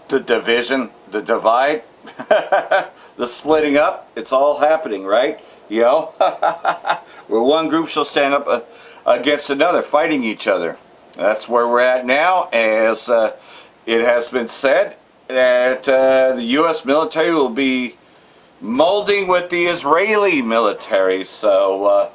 The division, the divide, the splitting up, it's all happening, right? You know, where one group shall stand up against another, fighting each other. That's where we're at now, as it has been said that the U.S. military will be molding with the Israeli military. So,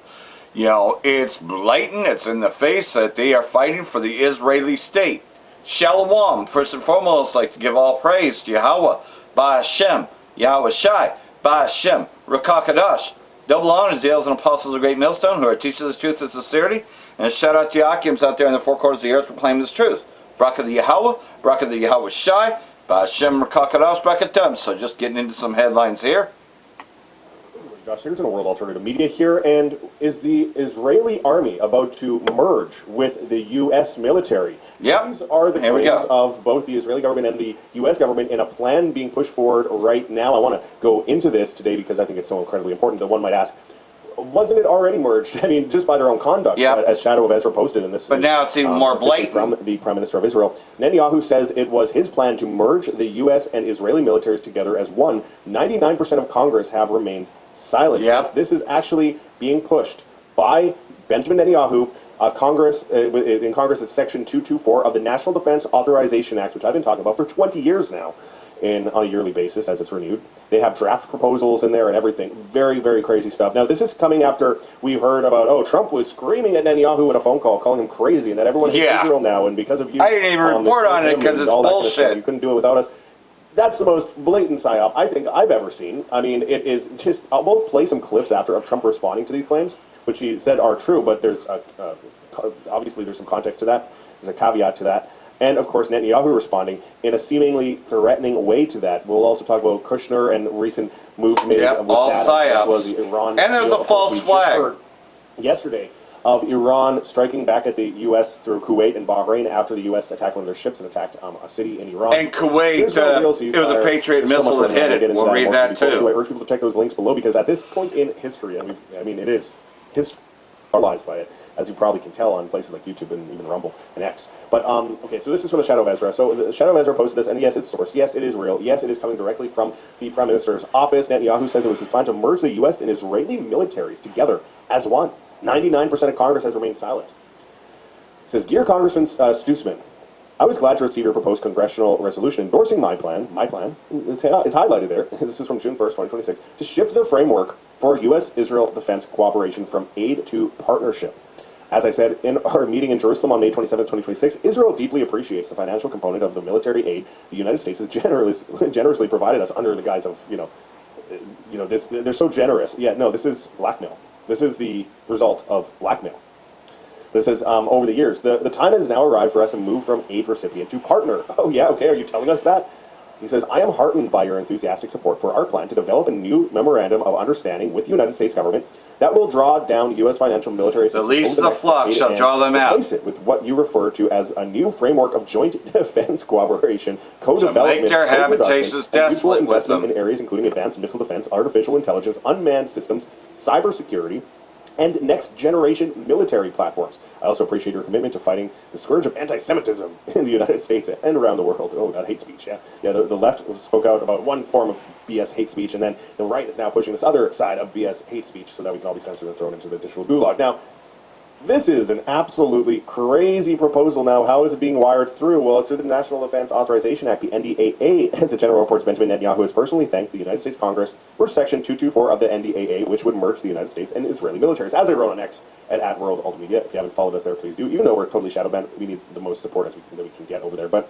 you know, it's blatant, it's in the face that they are fighting for the Israeli state. Shalom, first and foremost, like to give all praise to Yahweh, Ba'Hashem, Yahweh Shai, Ba'Hashem, Rakakadash. Double honors, the elders and apostles of Great Millstone, who are teaching this truth and sincerity. And a shout out to the Akims out there in the four corners of the earth proclaiming this truth. Braka the Yahweh, Braka the Yahweh Shai, Ba'Hashem, Rakakadash, Brakatum. So just getting into some headlines here. Josh Sigurdson of World Alternative Media here, and is the Israeli army about to merge with the U.S. military? Yep. These are the claims of both the Israeli government and the U.S. government in a plan being pushed forward right now. I want to go into this today because I think it's so incredibly important that one might ask, wasn't it already merged? I mean, just by their own conduct, as Shadow of Ezra posted in this. But now it's even more blatant. From the Prime Minister of Israel. Netanyahu says it was his plan to merge the U.S. and Israeli militaries together as one. 99% of Congress have remained silent. Yep. This is actually being pushed by Benjamin Netanyahu. Congress, in Congress, it's Section 224 of the National Defense Authorization Act, which I've been talking about for 20 years now, on a yearly basis as it's renewed. They have draft proposals in there and everything. Very, very crazy stuff. Now, this is coming after we heard about, Trump was screaming at Netanyahu in a phone call, calling him crazy, and that everyone hates Israel now, and because of you... I didn't even report on it because it's bullshit. Kind of you couldn't do it without us. That's the most blatant psyop I think I've ever seen. I mean, it is just... we'll play some clips after of Trump responding to these claims, which he said are true, but there's obviously there's some context to that. There's a caveat to that. And, of course, Netanyahu responding in a seemingly threatening way to that. We'll also talk about Kushner and recent moves made with all that. psyops. Was the Iran, and there's a false flag. Yesterday of Iran striking back at the U.S. through Kuwait and Bahrain after the U.S. attacked one of their ships and attacked a city in Iran. And Kuwait, it was a Patriot missile that hit it. We'll read that too. I urge people to check those links below because at this point in history, I mean, it is history. Paralyzed by it, as you probably can tell on places like YouTube and even Rumble and X. But, okay, so this is from the Shadow of Ezra. So the Shadow of Ezra posted this, and yes, it's sourced. Yes, it is real. Yes, it is coming directly from the Prime Minister's office. Netanyahu says it was his plan to merge the U.S. and Israeli militaries together as one. 99% of Congress has remained silent. It says, Dear Congressman Stutzman, I was glad to receive your proposed congressional resolution endorsing my plan, it's highlighted there, this is from June 1st, 2026, to shift the framework for U.S.-Israel defense cooperation from aid to partnership. As I said in our meeting in Jerusalem on May 27, 2026, Israel deeply appreciates the financial component of the military aid the United States has generously provided us under the guise of, this, they're so generous. Yeah, no, this is blackmail. This is the result of blackmail. But it says, over the years, the time has now arrived for us to move from aid recipient to partner. Oh, yeah, okay, are you telling us that? He says, I am heartened by your enthusiastic support for our plan to develop a new memorandum of understanding with the United States government that will draw down U.S. financial military assistance. The least of the flock shall draw them out. Replace it with what you refer to as a new framework of joint defense cooperation, co-development, make their habitations desolate with them. In areas including advanced missile defense, artificial intelligence, unmanned systems, cybersecurity, and next-generation military platforms. I also appreciate your commitment to fighting the scourge of anti-Semitism in the United States and around the world. Oh, God, hate speech, yeah. Yeah, the left spoke out about one form of BS hate speech, and then the right is now pushing this other side of BS hate speech so that we can all be censored and thrown into the digital gulag. Now, this is an absolutely crazy proposal now. How is it being wired through? Well, it's through the National Defense Authorization Act, the NDAA. As the General reports, Benjamin Netanyahu has personally thanked the United States Congress for Section 224 of the NDAA, which would merge the United States and Israeli militaries. As I wrote on X at World Alt Media. If you haven't followed us there, please do. Even though we're totally shadow banned, we need the most support that we can get over there. But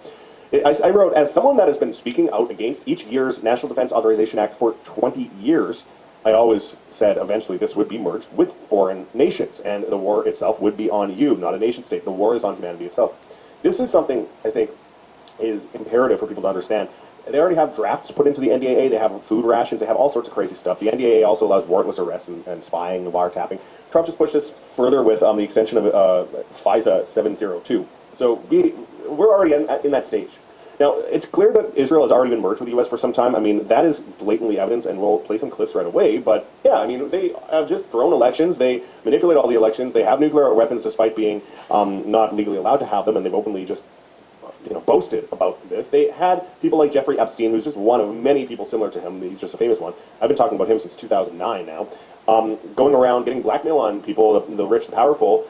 I wrote, as someone that has been speaking out against each year's National Defense Authorization Act for 20 years, I always said eventually this would be merged with foreign nations, and the war itself would be on you, not a nation state. The war is on humanity itself. This is something I think is imperative for people to understand. They already have drafts put into the NDAA. They have food rations. They have all sorts of crazy stuff. The NDAA also allows warrantless arrests and spying and wiretapping. Trump just pushed this further with the extension of FISA 702. So we're already in that stage. Now, it's clear that Israel has already been merged with the U.S. for some time. I mean, that is blatantly evident, and we'll play some clips right away. But, yeah, I mean, they have just thrown elections. They manipulate all the elections. They have nuclear weapons despite being not legally allowed to have them, and they've openly just boasted about this. this. They had people like Jeffrey Epstein, who's just one of many people similar to him. He's just a famous one. I've been talking about him since 2009 now. Going around getting blackmail on people, the rich, the powerful.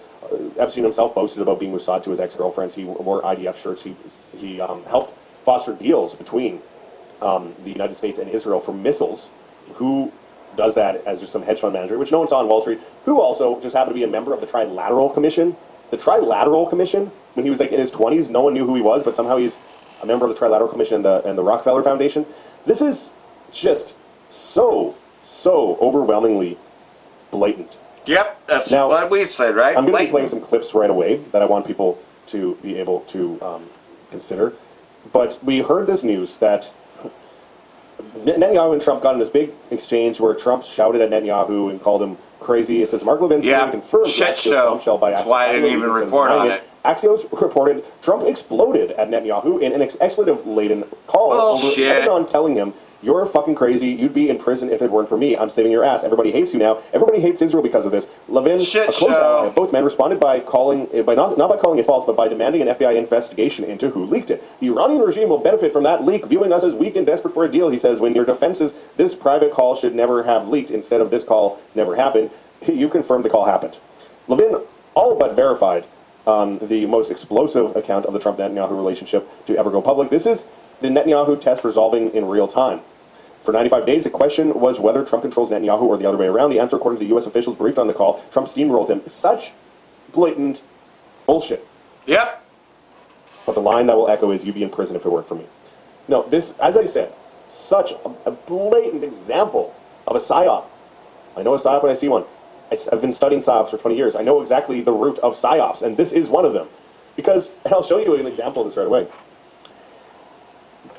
Epstein himself boasted about being Mossad to his ex-girlfriends. He wore IDF shirts. He helped foster deals between the United States and Israel for missiles. Who does that as just some hedge fund manager, which no one saw on Wall Street, who also just happened to be a member of the Trilateral Commission. The Trilateral Commission, when he was like in his 20s, no one knew who he was, but somehow he's a member of the Trilateral Commission and the Rockefeller Foundation. This is just so overwhelmingly blatant. Yep, that's now, what we said, right? I'm going to be playing some clips right away that I want people to be able to consider. But we heard this news that Netanyahu and Trump got in this big exchange where Trump shouted at Netanyahu and called him crazy. It says Mark Levinson confirmed shit show. That's why I didn't even report on it. Axios reported Trump exploded at Netanyahu in an expletive-laden call over Lebanon, telling him, "You're fucking crazy. You'd be in prison if it weren't for me. I'm saving your ass. Everybody hates you now. Everybody hates Israel because of this." Levin, a close ally of both men, responded by not by calling it false, but by demanding an FBI investigation into who leaked it. The Iranian regime will benefit from that leak, viewing us as weak and desperate for a deal, he says. When your defense is this private call should never have leaked instead of this call never happened, you've confirmed the call happened. Levin all but verified the most explosive account of the Trump-Netanyahu relationship to ever go public. This is the Netanyahu test resolving in real time. For 95 days, the question was whether Trump controls Netanyahu or the other way around. The answer, according to the U.S. officials briefed on the call, Trump steamrolled him. Such blatant bullshit. Yep. But the line that will echo is, "You'd be in prison if it weren't for me." No, this, as I said, such a blatant example of a psyop. I know a psyop when I see one. I've been studying psyops for 20 years. I know exactly the root of psyops, and this is one of them. Because, and I'll show you an example of this right away.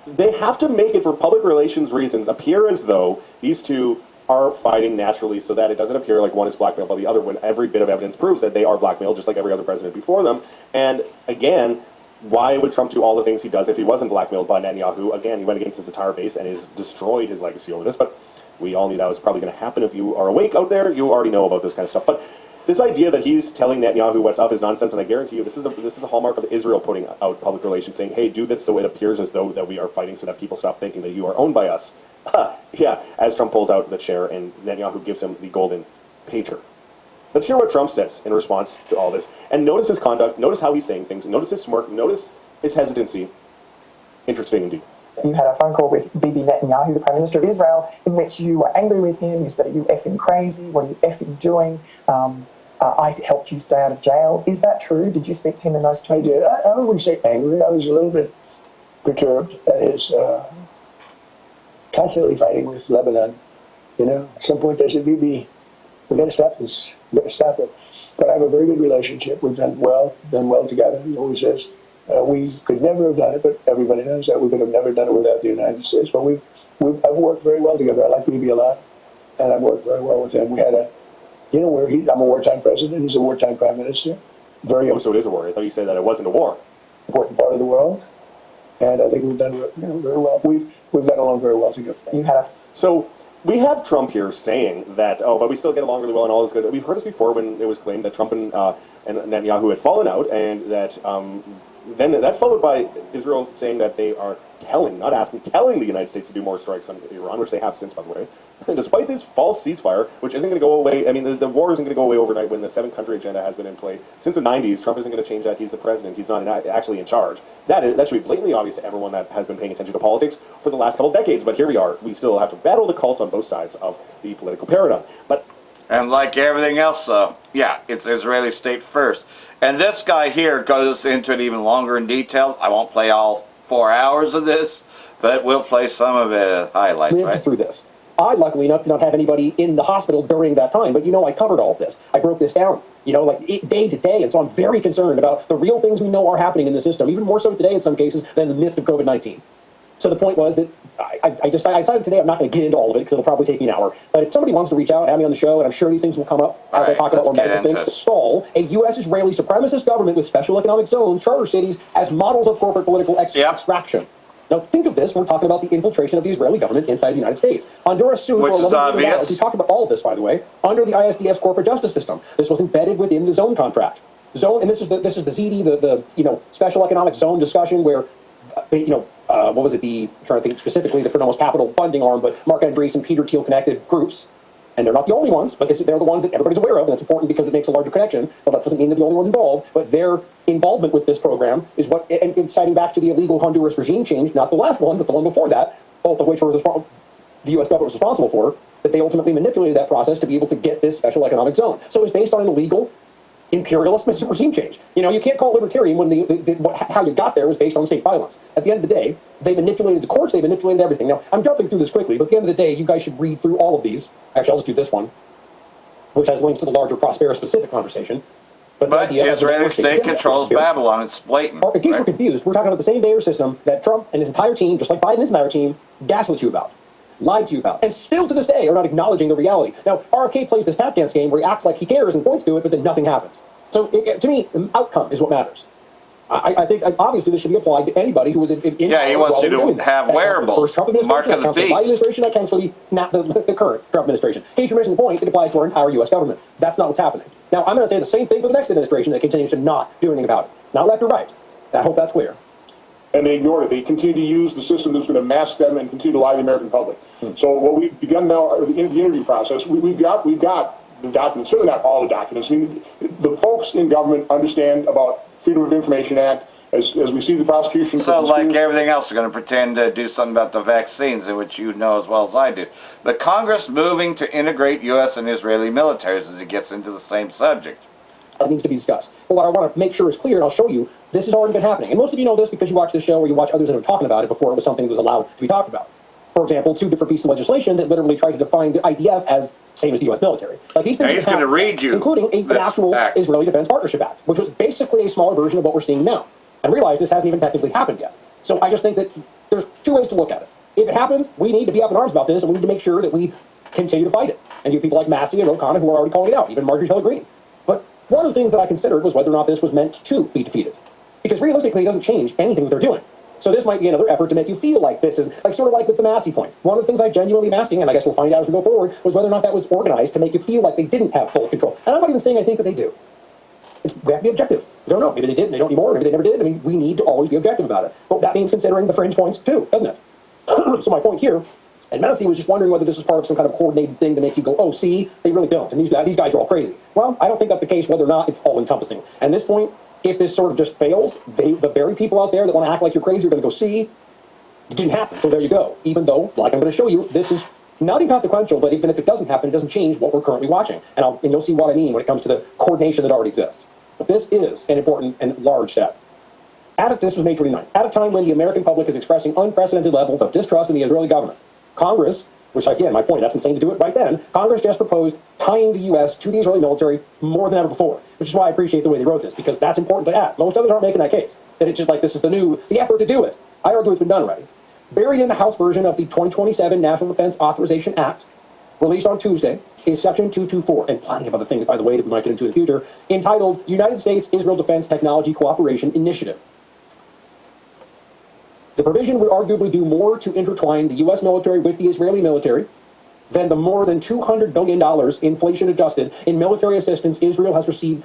They have to make it, for public relations reasons, appear as though these two are fighting naturally so that it doesn't appear like one is blackmailed by the other when every bit of evidence proves that they are blackmailed, just like every other president before them. And again, why would Trump do all the things he does if he wasn't blackmailed by Netanyahu? Again, he went against his entire base and has destroyed his legacy over this, but we all knew that was probably going to happen. If you are awake out there, you already know about this kind of stuff. But this idea that he's telling Netanyahu what's up is nonsense, and I guarantee you this is a hallmark of Israel putting out public relations, saying, "Hey, do this so it appears as though that we are fighting, so that people stop thinking that you are owned by us." Yeah, as Trump pulls out the chair and Netanyahu gives him the golden pager. Let's hear what Trump says in response to all this. And notice his conduct, notice how he's saying things, notice his smirk, notice his hesitancy. Interesting indeed. You had a phone call with Bibi Netanyahu, the Prime Minister of Israel, in which you were angry with him. You said, "Are you effing crazy? What are you effing doing? I helped you stay out of jail." Is that true? Did you speak to him in those terms? I did. I wouldn't say angry. I was a little bit perturbed at his constantly fighting with Lebanon. You know, at some point I said, "Bibi, we got to stop this. We got to stop it." But I have a very good relationship. We've done well together. He always says, we could never have done it, but everybody knows that we could have never done it without the United States. But I've worked very well together. I like Bibi a lot, and I've worked very well with him. We had I'm a wartime president. He's a wartime prime minister. So it is a war. I thought you said that it wasn't a war. Important part of the world, and I think we've done very well. We've got along very well together. So we have Trump here saying that, but we still get along really well and all is good. We've heard this before when it was claimed that Trump and Netanyahu had fallen out, and that then that followed by Israel saying that they are telling the United States to do more strikes on Iran, which they have since, by the way. And despite this false ceasefire, which isn't going to go away, I mean, the war isn't going to go away overnight when the 7-country agenda has been in play since the 90s. Trump isn't going to change that. He's the president. He's not actually in charge. That should be blatantly obvious to everyone that has been paying attention to politics for the last couple of decades. But here we are. We still have to battle the cults on both sides of the political paradigm. And like everything else, yeah, it's Israeli state first. And this guy here goes into it even longer in detail. I won't play all 4 hours of this, but we'll play some of it highlights, right? Through this. I, luckily enough, did not have anybody in the hospital during that time, but I covered all of this. I broke this down, day to day, and so I'm very concerned about the real things we know are happening in the system, even more so today in some cases than in the midst of COVID-19. So the point was that I decided today I'm not going to get into all of it because it'll probably take me an hour. But if somebody wants to reach out, have me on the show, and I'm sure these things will come up as I talk about more medical things. Install a U.S.-Israeli supremacist government with special economic zones, charter cities, as models of corporate political extraction. Now think of this, we're talking about the infiltration of the Israeli government inside the United States. Honduras sued for $11 million. We talked about all of this, by the way, under the ISDS corporate justice system. This was embedded within the zone contract. And this is the ZD, the special economic zone discussion where what was it? I'm trying to think specifically the Almost Capital funding arm, but Mark Andreessen, Peter Thiel connected groups. And they're not the only ones, but they're the ones that everybody's aware of, and it's important because it makes a larger connection. But that doesn't mean they're the only ones involved. But their involvement with this program is what, and citing back to the illegal Honduras regime change, not the last one, but the one before that, both of which were the U.S. government was responsible for, that they ultimately manipulated that process to be able to get this special economic zone. So it's based on an illegal imperialist regime change. You know, you can't call it libertarian when how you got there was based on state violence. At the end of the day, they manipulated the courts, they manipulated everything. Now, I'm jumping through this quickly, but at the end of the day, you guys should read through all of these. Actually, I'll just do this one, which has links to the larger Prospera-specific conversation. But the Israeli state controls Babylon. It's blatant. In case you're confused, we're talking about the same Bayer system that Trump and his entire team, just like Biden and his entire team, gaslit you about, lied to you about, and still to this day are not acknowledging the reality. Now, RFK plays this tap dance game where he acts like he cares and points to it, but then nothing happens. So, to me, the outcome is what matters. I think, obviously, this should be applied to anybody who was in yeah, he wants you to have wearables. Mark of the beast. Biden administration, that counts for the current Trump administration. In case you're missing the point, it applies to our entire U.S. government. That's not what's happening. Now, I'm going to say the same thing for the next administration that continues to not do anything about it. It's not left or right. I hope that's clear. And they ignored it. They continue to use the system that's going to mask them and continue to lie to the American public. So what we've begun now, in the interview process, we've got the documents, certainly not all the documents. I mean, the folks in government understand about Freedom of Information Act. As we see the prosecution... So like everything else, they're going to pretend to do something about the vaccines, which you know as well as I do. But Congress moving to integrate U.S. and Israeli militaries as it gets into the same subject. It needs to be discussed. But what I want to make sure is clear, and I'll show you, this has already been happening. And most of you know this because you watch this show or you watch others that are talking about it before it was something that was allowed to be talked about. For example, 2 different pieces of legislation that literally tried to define the IDF as same as the U.S. military. Like these things now he's going to read you including an actual Israeli Defense Partnership Act, which was basically a smaller version of what we're seeing now. And realize this hasn't even technically happened yet. So I just think that there's 2 ways to look at it. If it happens, we need to be up in arms about this, and we need to make sure that we continue to fight it. And you have people like Massey and O'Connor who are already calling it out, even Marjorie Taylor Greene. But one of the things that I considered was whether or not this was meant to be defeated. Because realistically, it doesn't change anything that they're doing. So this might be another effort to make you feel like this is, like sort of like with the Massey point. One of the things I genuinely am asking, and I guess we'll find out as we go forward, was whether or not that was organized to make you feel like they didn't have full control. And I'm not even saying I think that they do. We have to be objective. We don't know. Maybe they did and they don't anymore. Maybe they never did. I mean, we need to always be objective about it. But that means considering the fringe points too, doesn't it? So my point here, and Massey was just wondering whether this is part of some kind of coordinated thing to make you go, oh, see, they really don't. And these guys are all crazy. Well, I don't think that's the case, whether or not it's all encompassing. And at this point, if this sort of just fails, the very people out there that want to act like you're crazy are going to go, see, it didn't happen. So there you go. Even though, like I'm going to show you, this is not inconsequential, but even if it doesn't happen, it doesn't change what we're currently watching. And you'll see what I mean when it comes to the coordination that already exists. But this is an important and large step. This was May 29th. At a time when the American public is expressing unprecedented levels of distrust in the Israeli government, Congress, which again, my point, that's insane to do it right then, Congress just proposed tying the U.S. to the Israeli military more than ever before, which is why I appreciate the way they wrote this, because that's important to add. Most others aren't making that case. That it's just like this is the effort to do it. I argue it's been done already. Buried in the House version of the 2027 National Defense Authorization Act, released on Tuesday, is Section 224, and plenty of other things, by the way, that we might get into in the future, entitled United States-Israel Defense Technology Cooperation Initiative. The provision would arguably do more to intertwine the U.S. military with the Israeli military than the more than $200 billion, inflation-adjusted, in military assistance Israel has received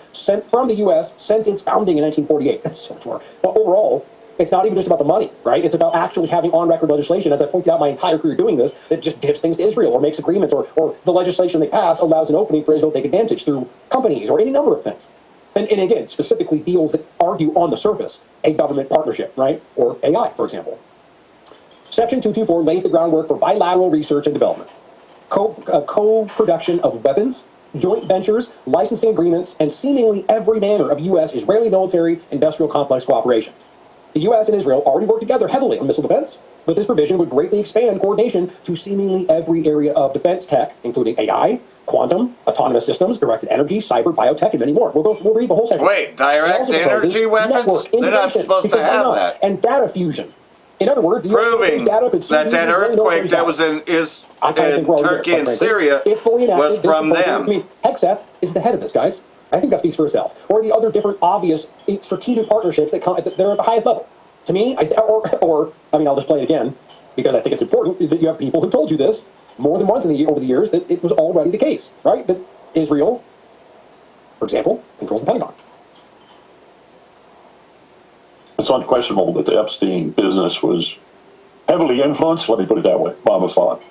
from the U.S. since its founding in 1948. That's so much more. But overall, it's not even just about the money, right? It's about actually having on-record legislation, as I pointed out my entire career doing this, that just gives things to Israel or makes agreements or the legislation they pass allows an opening for Israel to take advantage through companies or any number of things. And again, specifically deals that argue on the surface a government partnership, right? Or AI, for example. Section 224 lays the groundwork for bilateral research and development, co-production of weapons, joint ventures, licensing agreements, and seemingly every manner of U.S.-Israeli military industrial complex cooperation. The U.S. and Israel already work together heavily on missile defense, but this provision would greatly expand coordination to seemingly every area of defense tech, including AI, quantum, autonomous systems, directed energy, cyber, biotech, and many more. We'll read the whole section. Wait, direct energy weapons? They're not supposed to have that. And data fusion. In other words, proving that earthquake that was in Turkey and Syria was from them. I mean, Hexeth is the head of this, guys. I think that speaks for itself. Or the other different obvious strategic partnerships that they're at the highest level. To me, I'll just play it again because I think it's important that you have people who told you this more than once over the years that it was already the case, right? That Israel, for example, controls the Pentagon. It's unquestionable that the Epstein business was heavily influenced, let me put it that way, by Mossad.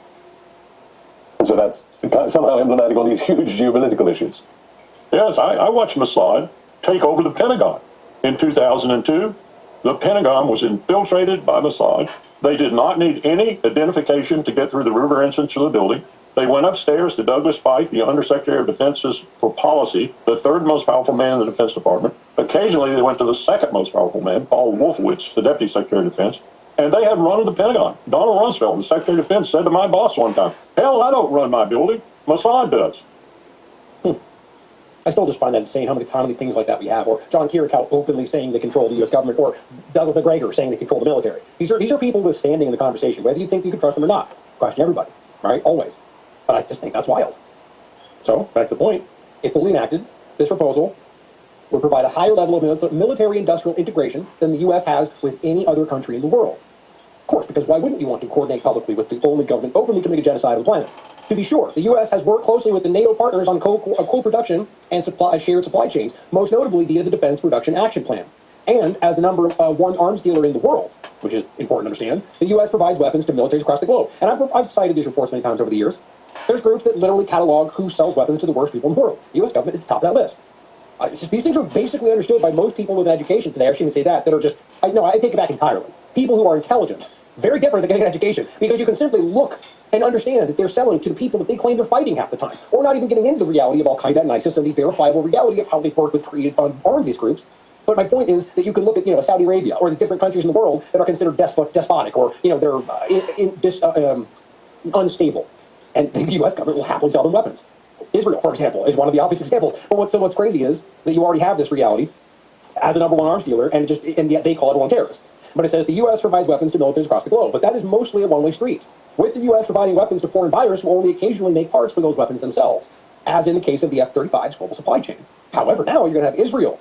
And so that's somehow emblematic on these huge geopolitical issues. Yes, I watched Mossad take over the Pentagon. In 2002, the Pentagon was infiltrated by Mossad. They did not need any identification to get through the river entrance of the building. They went upstairs to Douglas Feith, the Undersecretary of Defense's for Policy, the third most powerful man in the Defense Department. Occasionally, they went to the second most powerful man, Paul Wolfowitz, the Deputy Secretary of Defense, and they had run of the Pentagon. Donald Rumsfeld, the Secretary of Defense, said to my boss one time, "Hell, I don't run my building. Mossad does." I still just find that insane how many things like that we have. Or John Kirikou openly saying they control the U.S. government, or Douglas McGregor saying they control the military. These are people with standing in the conversation, whether you think you can trust them or not. Question everybody, right? Always. But I just think that's wild. So, back to the point, if fully enacted, this proposal would provide a higher level of military-industrial integration than the U.S. has with any other country in the world. Of course, because why wouldn't you want to coordinate publicly with the only government openly committing genocide on the planet? To be sure, the U.S. has worked closely with the NATO partners on co-production and shared supply chains, most notably via the Defense Production Action Plan. And as the number one arms dealer in the world, which is important to understand, the U.S. provides weapons to militaries across the globe. And I've cited these reports many times over the years. There's groups that literally catalog who sells weapons to the worst people in the world. The U.S. government is at the top of that list. These things are basically understood by most people with an education today. I shouldn't even say that are just, I take it back entirely. People who are intelligent, very different than getting an education, because you can simply look and understand that they're selling to the people that they claim they're fighting half the time, or not even getting into the reality of Al-Qaeda and ISIS and the verifiable reality of how they've worked with, created, fund, armed these groups. But my point is that you can look at, Saudi Arabia or the different countries in the world that are considered despotic, or, they're unstable. And the U.S. government will happily sell them weapons. Israel, for example, is one of the obvious examples. But what's crazy is that you already have this reality as the number one arms dealer, and yet they call everyone terrorist. But it says the U.S. provides weapons to militaries across the globe. But that is mostly a one-way street, with the U.S. providing weapons to foreign buyers who only occasionally make parts for those weapons themselves, as in the case of the F-35's global supply chain. However, now you're going to have Israel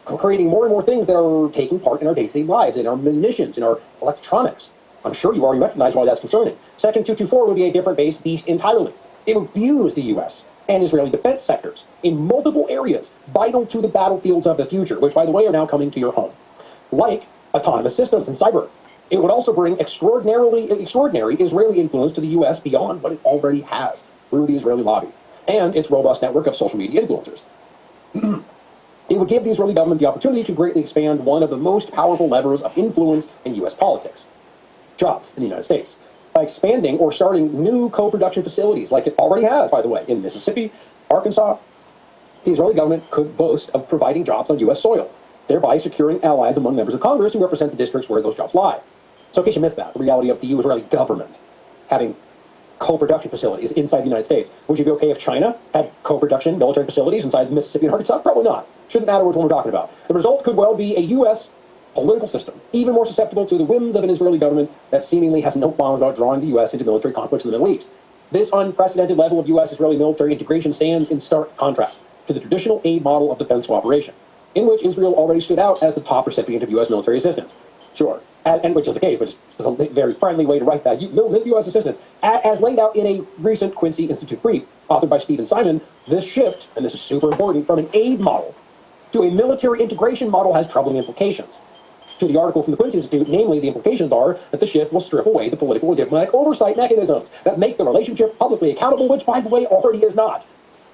creating more and more things that are taking part in our day-to-day lives, in our munitions, in our electronics. I'm sure you already recognize why that's concerning. Section 224 would be a different beast entirely. It would fuse the U.S. and Israeli defense sectors in multiple areas vital to the battlefields of the future, which, by the way, are now coming to your home, like autonomous systems and cyber. It would also bring extraordinary Israeli influence to the U.S. beyond what it already has through the Israeli lobby and its robust network of social media influencers. It would give the Israeli government the opportunity to greatly expand one of the most powerful levers of influence in U.S. politics: jobs in the United States, by expanding or starting new co-production facilities, like it already has, by the way, in Mississippi, Arkansas. The Israeli government could boast of providing jobs on U.S. soil, thereby securing allies among members of Congress who represent the districts where those jobs lie. So in case you missed that, the reality of the Israeli government having co-production facilities inside the United States. Would you be okay if China had co-production military facilities inside Mississippi and Arkansas? Probably not. Shouldn't matter which one we're talking about. The result could well be a U.S. political system, even more susceptible to the whims of an Israeli government that seemingly has no qualms about drawing the U.S. into military conflicts in the Middle East. This unprecedented level of U.S.-Israeli military integration stands in stark contrast to the traditional aid model of defense cooperation, in which Israel already stood out as the top recipient of U.S. military assistance. Sure, and which is the case, which is a very friendly way to write that. U.S. assistance, as laid out in a recent Quincy Institute brief authored by Stephen Simon, this shift, and this is super important, from an aid model to a military integration model has troubling implications. To the article from the Quincy Institute, namely, the implications are that the shift will strip away the political and diplomatic oversight mechanisms that make the relationship publicly accountable, which, by the way, already is not.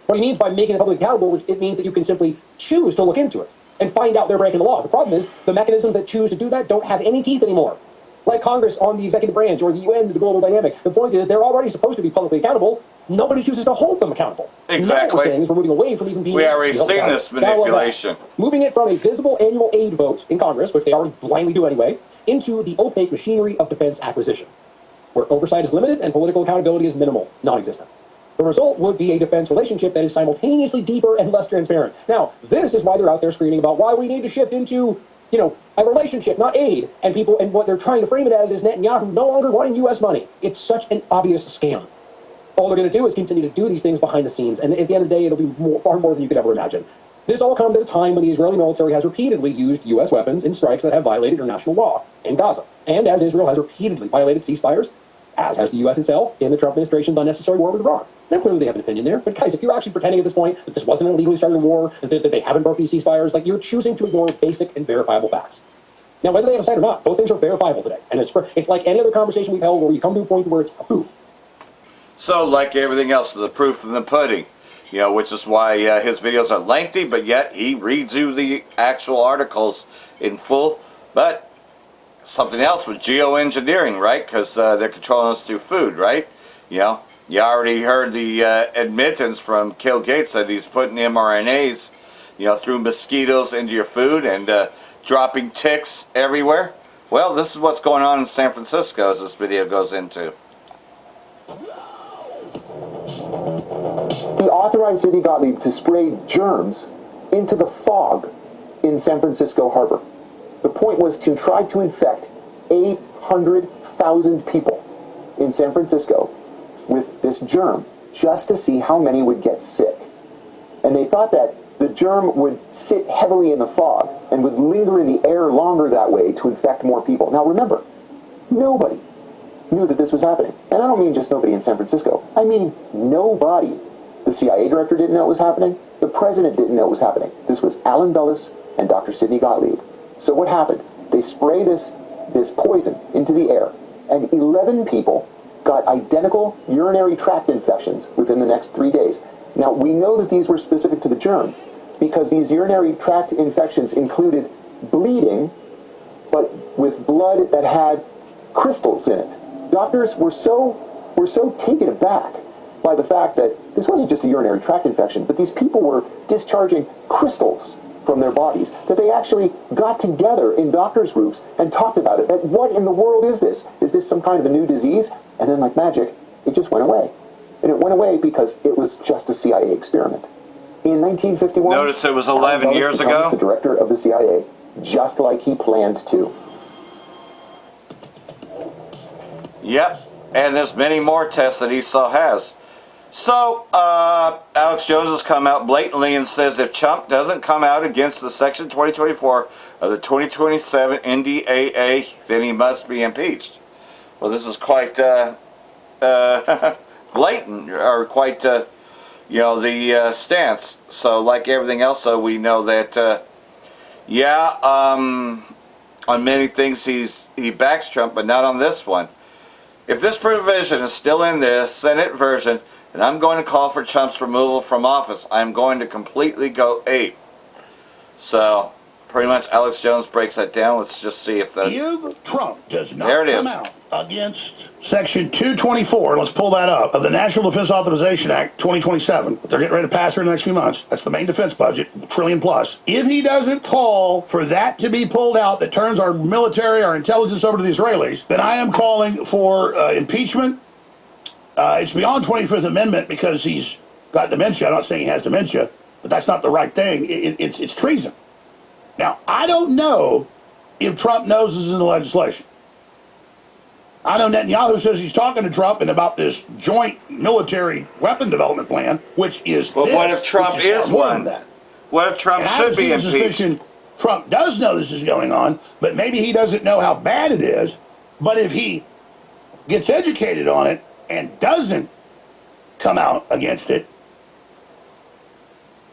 What he means by making it publicly accountable, which it means that you can simply choose to look into it and find out they're breaking the law. The problem is the mechanisms that choose to do that don't have any teeth anymore. Like Congress on the executive branch or the UN, the global dynamic. The point is they're already supposed to be publicly accountable. Nobody chooses to hold them accountable. Exactly. We're moving away from even being. We already seen this manipulation. Moving it from a visible annual aid vote in Congress, which they already blindly do anyway, into the opaque machinery of defense acquisition, where oversight is limited and political accountability is minimal, non-existent. The result would be a defense relationship that is simultaneously deeper and less transparent. Now, this is why they're out there screaming about why we need to shift into, a relationship, not aid. And what they're trying to frame it as is Netanyahu no longer wanting U.S. money. It's such an obvious scam. All they're going to do is continue to do these things behind the scenes. And at the end of the day, it'll be far more than you could ever imagine. This all comes at a time when the Israeli military has repeatedly used U.S. weapons in strikes that have violated international law in Gaza. And as Israel has repeatedly violated ceasefires, as has the U.S. itself in the Trump administration's unnecessary war with Iran. Now, clearly they have an opinion there. But guys, if you're actually pretending at this point that this wasn't an illegally started war, that they haven't broke these ceasefires, you're choosing to ignore basic and verifiable facts. Now, whether they have a site or not, those things are verifiable today. And it's like any other conversation we've held where we come to a point where it's proof. So, like everything else, the proof in the pudding, which is why his videos are lengthy, but yet he reads you the actual articles in full. But something else with geoengineering, right? Because they're controlling us through food, right? You already heard the admittance from Bill Gates that he's putting mRNAs, through mosquitoes into your food and dropping ticks everywhere. Well, this is what's going on in San Francisco, as this video goes into. He authorized Sidney Gottlieb to spray germs into the fog in San Francisco harbor. The point was to try to infect 800,000 people in San Francisco with this germ just to see how many would get sick. And they thought that the germ would sit heavily in the fog and would linger in the air longer that way to infect more people. Now remember, nobody knew that this was happening. And I don't mean just nobody in San Francisco. I mean nobody. The CIA director didn't know it was happening. The president didn't know it was happening. This was Alan Dulles and Dr. Sidney Gottlieb. So what happened? They spray this poison into the air, and 11 people got identical urinary tract infections within the next 3 days. Now, we know that these were specific to the germ because these urinary tract infections included bleeding, but with blood that had crystals in it. Doctors were so taken aback by the fact that this wasn't just a urinary tract infection, but these people were discharging crystals from their bodies, that they actually got together in doctors' groups and talked about it. That what in the world is this? Is this some kind of a new disease? And then like magic, it just went away. And it went away because it was just a CIA experiment. In 1951, notice it was 11 years ago. The director of the CIA, just like he planned to. Yep, and there's many more tests that he still has. So, Alex Jones has come out blatantly and says if Trump doesn't come out against the Section 2024 of the 2027 NDAA, then he must be impeached. Well, this is quite blatant, or quite, the stance. So, like everything else, so we know that, on many things he backs Trump, but not on this one. If this provision is still in the Senate version, and I'm going to call for Trump's removal from office, I'm going to completely go ape. So, pretty much Alex Jones breaks that down. Let's just see if the... If Trump does not There it come is. out against Section 224, let's pull that up, of the National Defense Authorization Act 2027, they're getting ready to pass here in the next few months. That's the main defense budget, $1 trillion plus. If he doesn't call for that to be pulled out that turns our military, our intelligence over to the Israelis, then I am calling for impeachment. It's beyond 25th Amendment because he's got dementia. I'm not saying he has dementia, but that's not the right thing. It's treason. Now, I don't know if Trump knows this is in the legislation. I know Netanyahu says he's talking to Trump and about this joint military weapon development plan, which is But what if Trump is one? What if Trump should be impeached? Trump does know this is going on, but maybe he doesn't know how bad it is. But if he gets educated on it and doesn't come out against it,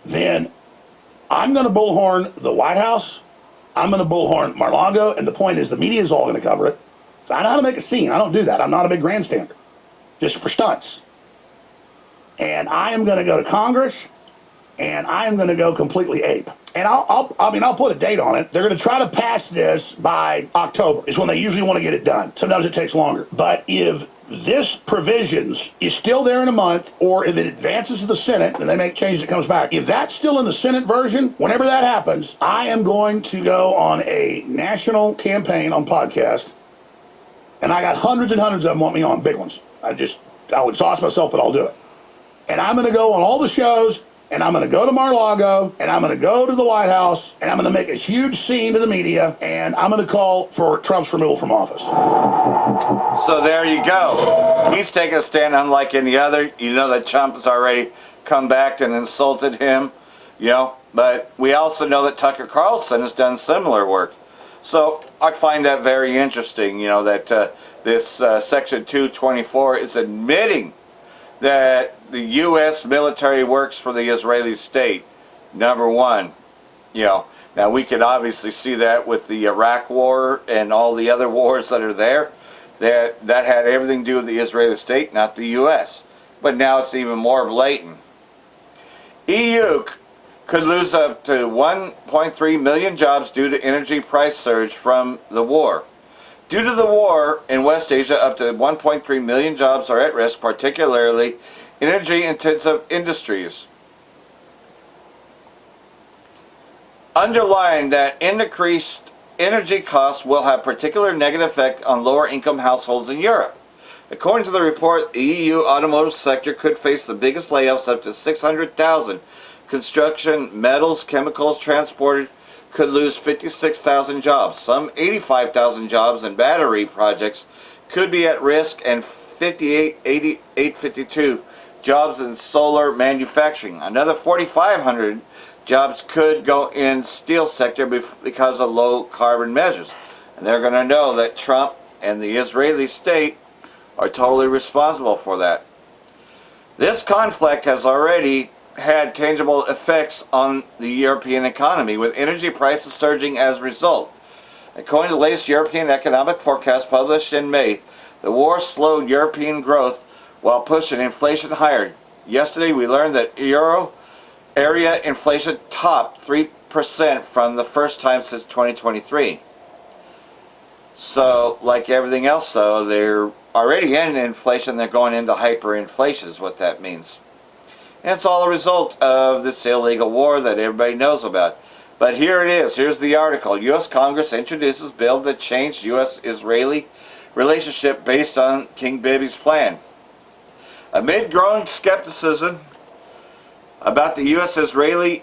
then I'm going to bullhorn the White House. I'm going to bullhorn Mar-a-Lago. And the point is the media is all going to cover it. So I know how to make a scene. I don't do that. I'm not a big grandstander. Just for stunts. And I am going to go to Congress, and I am going to go completely ape. And I'll put a date on it. They're going to try to pass this by October. Is when they usually want to get it done. Sometimes it takes longer. But if this provisions is still there in a month, or if it advances to the Senate and they make changes, it comes back. If that's still in the Senate version, whenever that happens, I am going to go on a national campaign on podcast. And I got hundreds and hundreds of them want me on, big ones. I'll exhaust myself, but I'll do it. And I'm going to go on all the shows, and I'm going to go to Mar-a-Lago, and I'm going to go to the White House, and I'm going to make a huge scene to the media, and I'm going to call for Trump's removal from office. So there you go. He's taking a stand unlike any other. You know that Trump has already come back and insulted him, But we also know that Tucker Carlson has done similar work. So I find that very interesting, that this Section 224 is admitting that the U.S. military works for the Israeli state, number one, Now, we can obviously see that with the Iraq war and all the other wars that are there. That had everything to do with the Israeli state, not the U.S. But now it's even more blatant. EU could lose up to 1.3 million jobs due to energy price surge from the war. Due to the war in West Asia, up to 1.3 million jobs are at risk, particularly energy-intensive industries. Underlying that increased energy costs will have particular negative effect on lower-income households in Europe. According to the report, the EU automotive sector could face the biggest layoffs, up to 600,000. Construction, metals, chemicals transported could lose 56,000 jobs. Some 85,000 jobs in battery projects could be at risk, and 852 jobs in solar manufacturing. Another 4,500 jobs could go in steel sector because of low carbon measures. And they're going to know that Trump and the Israeli state are totally responsible for that. This conflict has already had tangible effects on the European economy, with energy prices surging as a result. According to the latest European economic forecast published in May, the war slowed European growth while pushing inflation higher. Yesterday we learned that Euro area inflation topped 3% from the first time since 2023. So, like everything else, though, they're already in inflation, they're going into hyperinflation is what that means. And it's all a result of this illegal war that everybody knows about. But here it is. Here's the article. U.S. Congress introduces bill that changed U.S.-Israeli relationship based on King Bibi's plan. Amid growing skepticism about the U.S.-Israeli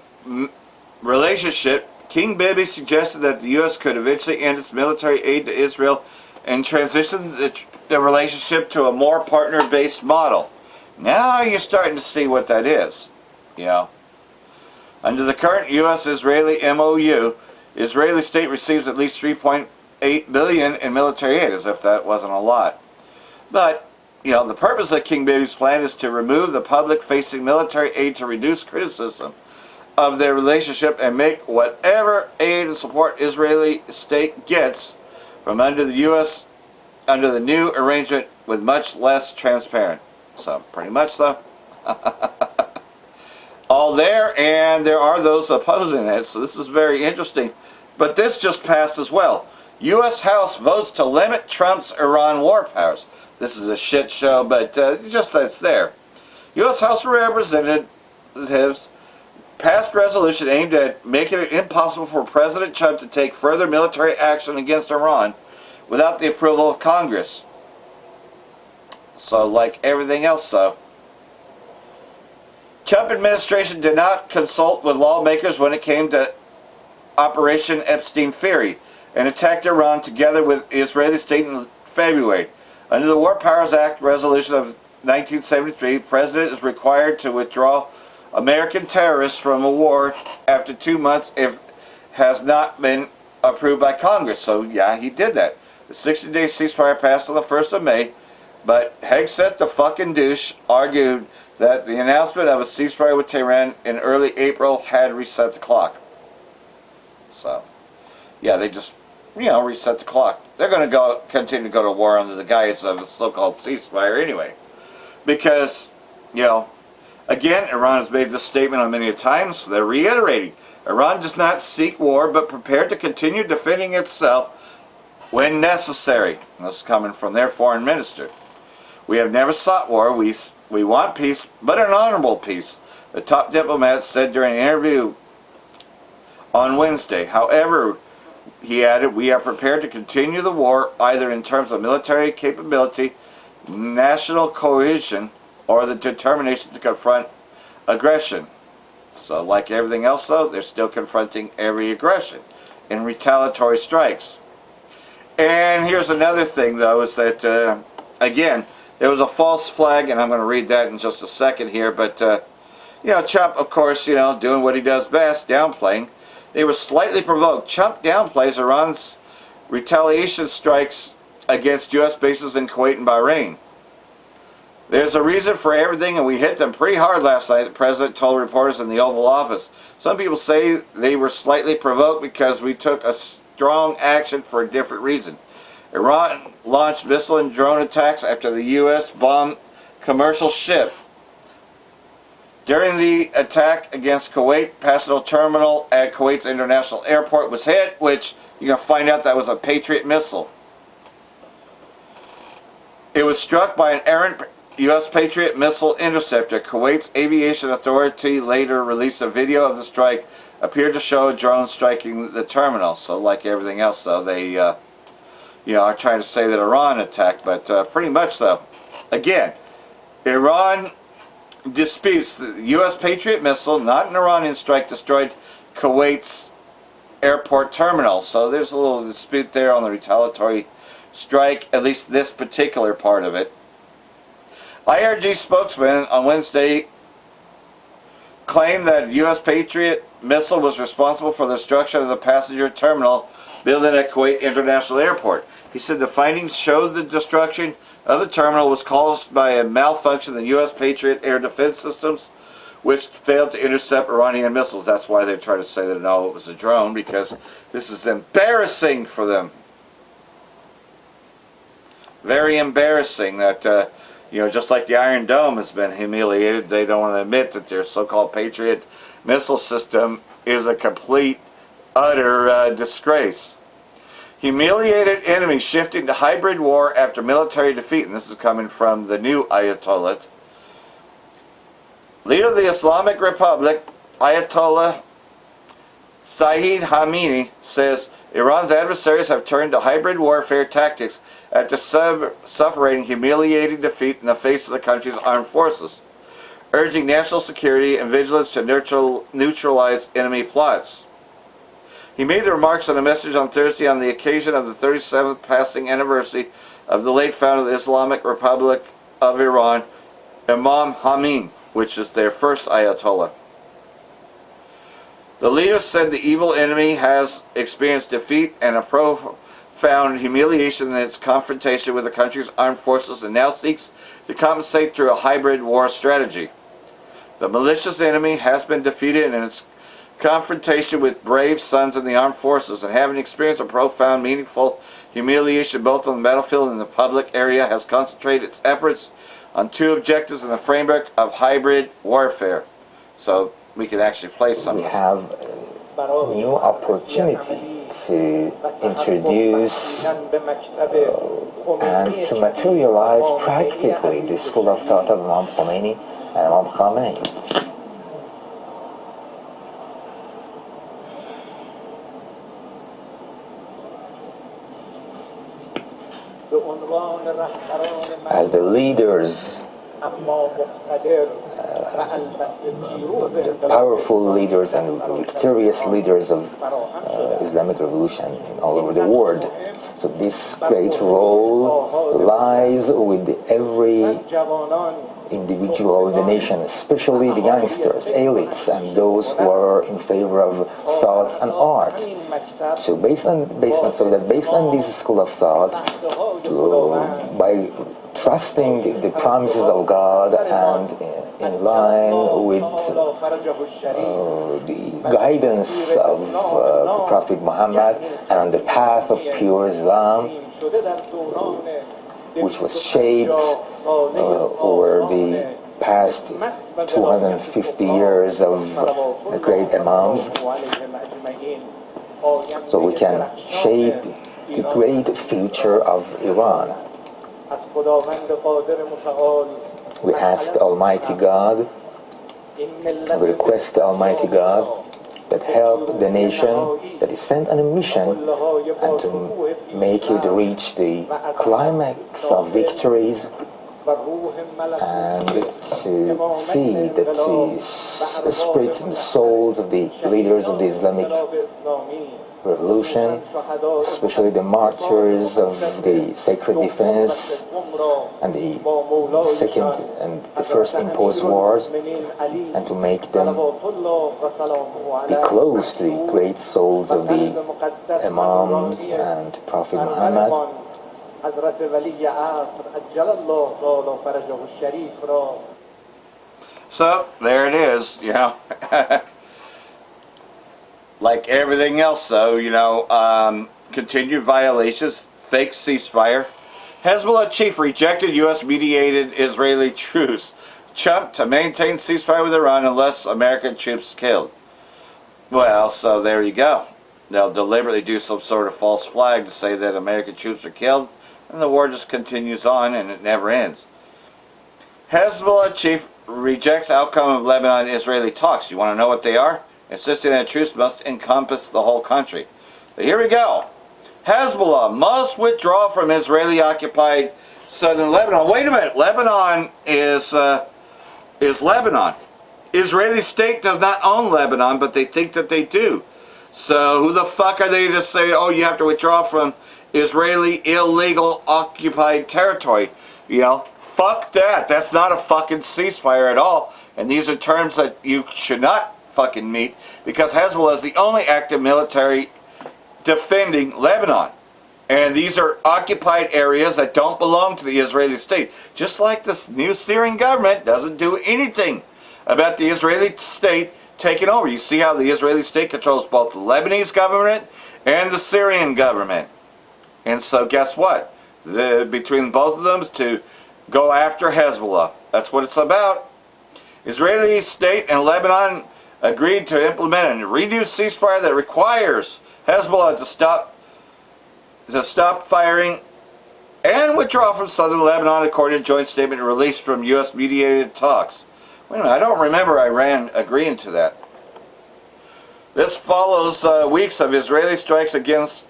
relationship, King Bibi suggested that the U.S. could eventually end its military aid to Israel and transition the relationship to a more partner-based model. Now you're starting to see what that is, you know. Under the current U.S.-Israeli MOU, Israeli state receives at least $3.8 billion in military aid, as if that wasn't a lot. But, you know, the purpose of King Bibi's plan is to remove the public-facing military aid to reduce criticism of their relationship and make whatever aid and support Israeli state gets from under the U.S. under the new arrangement with much less transparent. So, pretty much though. All there, and there are those opposing it, so this is very interesting. But this just passed as well. U.S. House votes to limit Trump's Iran war powers. This is a shit show, but just that it's there. U.S. House of Representatives passed resolution aimed at making it impossible for President Trump to take further military action against Iran without the approval of Congress. So, like everything else, though, Trump administration did not consult with lawmakers when it came to Operation Epstein Fury and attacked Iran together with Israeli state in February. Under the War Powers Act resolution of 1973, the president is required to withdraw American terrorists from a war after 2 months if it has not been approved by Congress. So, yeah, he did that. The 60-day ceasefire passed on the 1st of May. But Hegseth, the fucking douche, argued that the announcement of a ceasefire with Tehran in early April had reset the clock. So, yeah, they just, reset the clock. They're going to continue to go to war under the guise of a so-called ceasefire anyway. Because, again, Iran has made this statement on many times, so they're reiterating. Iran does not seek war, but prepared to continue defending itself when necessary. This is coming from their foreign minister. We have never sought war. We want peace, but an honorable peace, the top diplomat said during an interview on Wednesday. However, he added, we are prepared to continue the war either in terms of military capability, national cohesion, or the determination to confront aggression. So, like everything else, though, they're still confronting every aggression in retaliatory strikes. And here's another thing, though, is that, again, there was a false flag, and I'm going to read that in just a second here, but, Trump, of course, doing what he does best, downplaying. They were slightly provoked. Trump downplays Iran's retaliation strikes against U.S. bases in Kuwait and Bahrain. There's a reason for everything, and we hit them pretty hard last night, the president told reporters in the Oval Office. Some people say they were slightly provoked because we took a strong action for a different reason. Iran launched missile and drone attacks after the U.S. bombed commercial ship. During the attack against Kuwait, passenger terminal at Kuwait's international airport was hit, which you're going to find out that was a Patriot missile. It was struck by an errant U.S. Patriot missile interceptor. Kuwait's aviation authority later released a video of the strike, appeared to show a drone striking the terminal. So like everything else, though, they are trying to say that Iran attacked, but pretty much though. Again, Iran disputes the U.S. Patriot missile, not an Iranian strike, destroyed Kuwait's airport terminal. So there's a little dispute there on the retaliatory strike, at least this particular part of it. IRG spokesman on Wednesday claimed that U.S. Patriot missile was responsible for the destruction of the passenger terminal building at Kuwait International Airport. He said the findings showed the destruction of the terminal was caused by a malfunction in the U.S. Patriot air defense systems, which failed to intercept Iranian missiles. That's why they try to say that no, it was a drone, because this is embarrassing for them. Very embarrassing that, just like the Iron Dome has been humiliated, they don't want to admit that their so-called Patriot missile system is a complete, utter disgrace. Humiliated enemy shifting to hybrid war after military defeat. And this is coming from the new Ayatollah. Leader of the Islamic Republic, Ayatollah Saeed Khamenei, says Iran's adversaries have turned to hybrid warfare tactics after suffering humiliating defeat in the face of the country's armed forces, urging national security and vigilance to neutralize enemy plots. He made the remarks in a message on Thursday on the occasion of the 37th passing anniversary of the late founder of the Islamic Republic of Iran, Imam Khomeini, which is their first Ayatollah. The leader said the evil enemy has experienced defeat and a profound humiliation in its confrontation with the country's armed forces and now seeks to compensate through a hybrid war strategy. The malicious enemy has been defeated in its confrontation with brave sons in the armed forces, and having experienced a profound, meaningful humiliation both on the battlefield and in the public area, has concentrated its efforts on two objectives in the framework of hybrid warfare. So we can actually play some. We have a new opportunity to introduce and to materialize practically the school of thought of Imam Khomeini and Imam Khamenei. As the leaders, the powerful leaders and victorious leaders of Islamic revolution all over the world. So this great role lies with every individual in the nation, especially the youngsters, elites, and those who are in favor of thoughts and art. So based on this school of thought, by trusting the promises of God and in line with the guidance of Prophet Muhammad and on the path of pure Islam, which was shaped over the past 250 years of the great Imams, so we can shape the great future of Iran. We ask Almighty God, we request Almighty God that help the nation that is sent on a mission and to make it reach the climax of victories, and to see that the spirits and the souls of the leaders of the Islamic revolution, especially the martyrs of the sacred defense and the second and the first imposed wars, and to make them be close to the great souls of the Imams and Prophet Muhammad, So there it is, you know. Like everything else, though, you know, continued violations, fake ceasefire. Hezbollah chief rejected U.S.-mediated Israeli truce. Trump to maintain ceasefire with Iran unless American troops killed. Well, so there you go. They'll deliberately do some sort of false flag to say that American troops are killed, and the war just continues on and it never ends. Hezbollah chief rejects outcome of Lebanon-Israeli talks. You want to know what they are? Insisting that truce must encompass the whole country. But here we go. Hezbollah must withdraw from Israeli-occupied southern Lebanon. Wait a minute. Lebanon is Lebanon. Israeli state does not own Lebanon, but they think that they do. So who the fuck are they to say, oh, you have to withdraw from Israeli illegal occupied territory? You know, fuck that. That's not a fucking ceasefire at all. And these are terms that you should not fucking meet, because Hezbollah is the only active military defending Lebanon. And these are occupied areas that don't belong to the Israeli state. Just like this new Syrian government doesn't do anything about the Israeli state taking over. You see how the Israeli state controls both the Lebanese government and the Syrian government. And so guess what? Between both of them is to go after Hezbollah. That's what it's about. Israeli state and Lebanon agreed to implement a renewed ceasefire that requires Hezbollah to stop firing and withdraw from southern Lebanon, according to a joint statement released from U.S.-mediated talks. Wait a minute, I don't remember Iran agreeing to that. This follows weeks of Israeli strikes against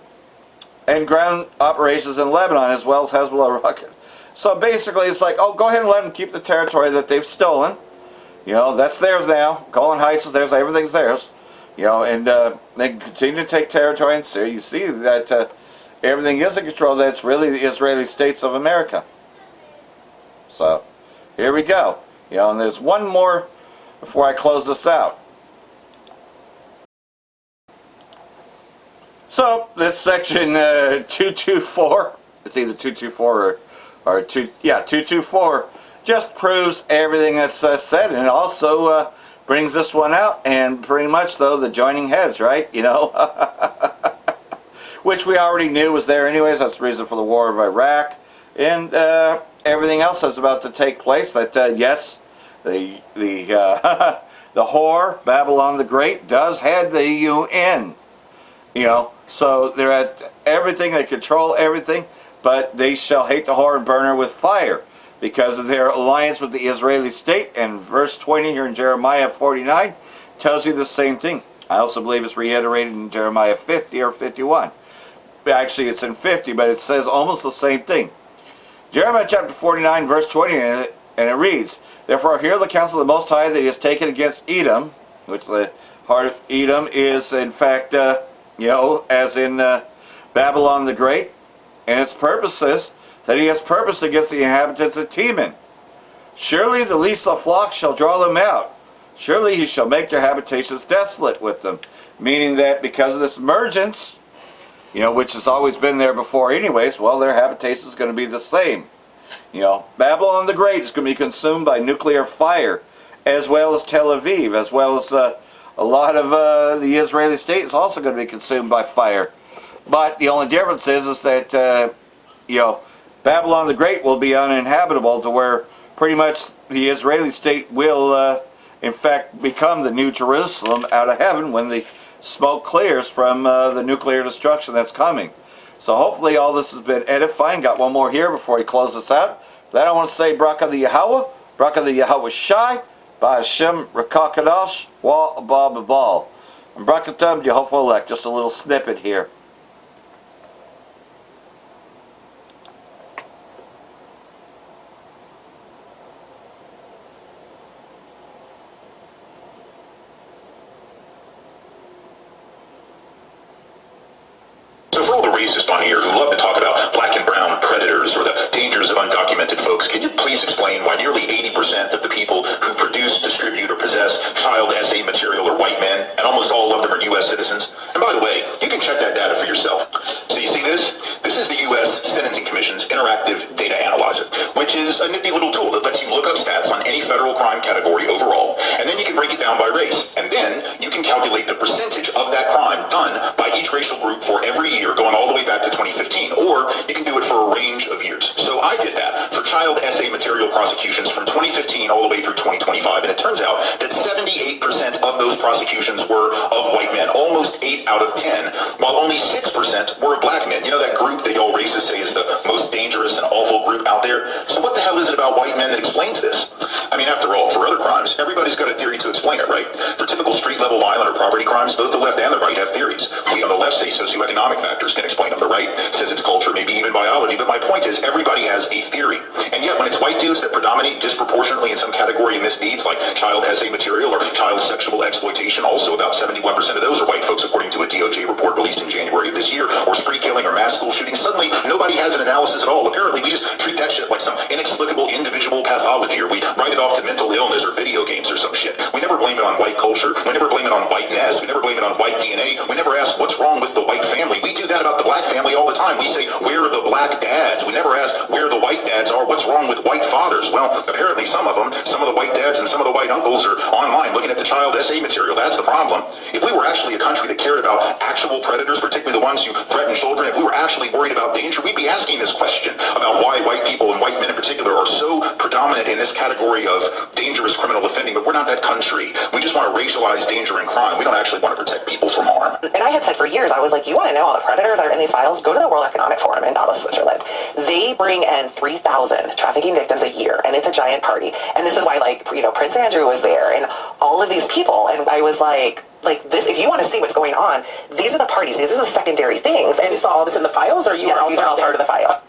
and ground operations in Lebanon, as well as Hezbollah rocket. So basically it's like, oh, go ahead and let them keep the territory that they've stolen. You know, that's theirs now. Golan Heights is theirs. Everything's theirs. You know, and they can continue to take territory in Syria. You see that everything is in control. That's really the Israeli states of America. So, here we go. You know, and there's one more before I close this out. So, this section 224, it's either 224 or 224, just proves everything that's said, and also brings this one out, and pretty much, though, the joining heads, right? You know, which we already knew was there anyways. That's the reason for the war of Iraq, and everything else that's about to take place. That yes, the the whore Babylon the Great does head the UN. You know, so they're at everything. They control everything, but they shall hate the whore and burn her with fire, because of their alliance with the Israeli state. And verse 20 here in Jeremiah 49 tells you the same thing. I also believe it's reiterated in Jeremiah 50 or 51. Actually, it's in 50, but it says almost the same thing. Jeremiah chapter 49, verse 20, and it reads, Therefore hear the counsel of the Most High that he has taken against Edom, which the heart of Edom is, in fact, you know, as in Babylon the Great, and its purposes, that he has purposed against the inhabitants of Teman. Surely the least of flocks shall draw them out. Surely he shall make their habitations desolate with them. Meaning that because of this emergence, you know, which has always been there before anyways, well, their habitation is going to be the same. You know, Babylon the Great is going to be consumed by nuclear fire, as well as Tel Aviv, as well as a lot of the Israeli state is also going to be consumed by fire. But the only difference is that, you know, Babylon the Great will be uninhabitable, to where pretty much the Israeli state will, in fact, become the new Jerusalem out of heaven when the smoke clears from the nuclear destruction that's coming. So hopefully all this has been edifying. Got one more here before we close this out. For that I want to say Bracha the Yahweh, Bracha the Yahweh Shai, Ba Hashem Rakakadosh, Wa Abba Babal. And Bracha Tam Yehovah Elect, just a little snippet here. So for all the racists on here who love to talk about black and brown predators or the dangers of undocumented folks, can you please explain why nearly 80% of the people who produce, distribute, or possess child SA material are white men, and almost all of them are U.S. citizens? And by the way, you can check that data for yourself. So you see this? This is the U.S. Sentencing Commission's is a nifty little tool that lets you look up stats on any federal crime category overall, and then you can break it down by race. And then you can calculate the percentage of that crime done by each racial group for every year, going all the way back to 2015. Or you can do it for a range of years. So I did that for child essay material prosecutions from 2015 all the way through 2025. And it turns out that 78% of those prosecutions were of white men, almost 8 out of 10, while only 6% were of black men. You know that group that y'all racists say is the most dangerous and awful group out there? So what the hell is it about white men that explains this? I mean, after all, for other crimes, everybody's got a theory to explain it, right? For typical street-level violent or property crimes, both the left and the right have theories. We on the left say socioeconomic factors can explain them. The right says it's culture, maybe even biology. But my point is, everybody has a theory. And yet, when it's white dudes that predominate disproportionately in some category of misdeeds, like child essay material or child sexual exploitation, also about 71% of those are white folks, according to a DOJ report released in January of this year, or spree killing or mass school shooting, suddenly nobody has an analysis at all. Apparently, we just treat that shit like some inexplicable individual pathology, or we write it off to mental illness or video games or some shit. We never blame it on white culture. We never blame it on whiteness. We never blame it on white DNA. We never ask what's wrong with the white family. We do that about the black family all the time. We say, where are the black dads? We never ask where the white dads are. What's wrong with white fathers? Well, apparently some of them, some of the white dads and some of the white uncles are online looking at the child essay material. That's the problem. If we were actually a country that cared about actual predators, particularly the ones who threaten children, if we were actually worried about danger, we'd be asking this question about why white people and white men in particular are so predominant in this category of dangerous criminal offending. But we're not that country. We just want to racialize danger and crime. We don't actually want to protect people from harm. And I had said for years, I was like, you want to know all the predators that are in these files? Go to the World Economic Forum in Davos, Switzerland. They bring in 3,000 trafficking victims a year, and it's a giant party. And this is why, like, you know, Prince Andrew was there, and all of these people. And I was like this, if you want to see what's going on, these are the parties. These are the secondary things. And you saw all this in the files, or you were also these are all part of the file.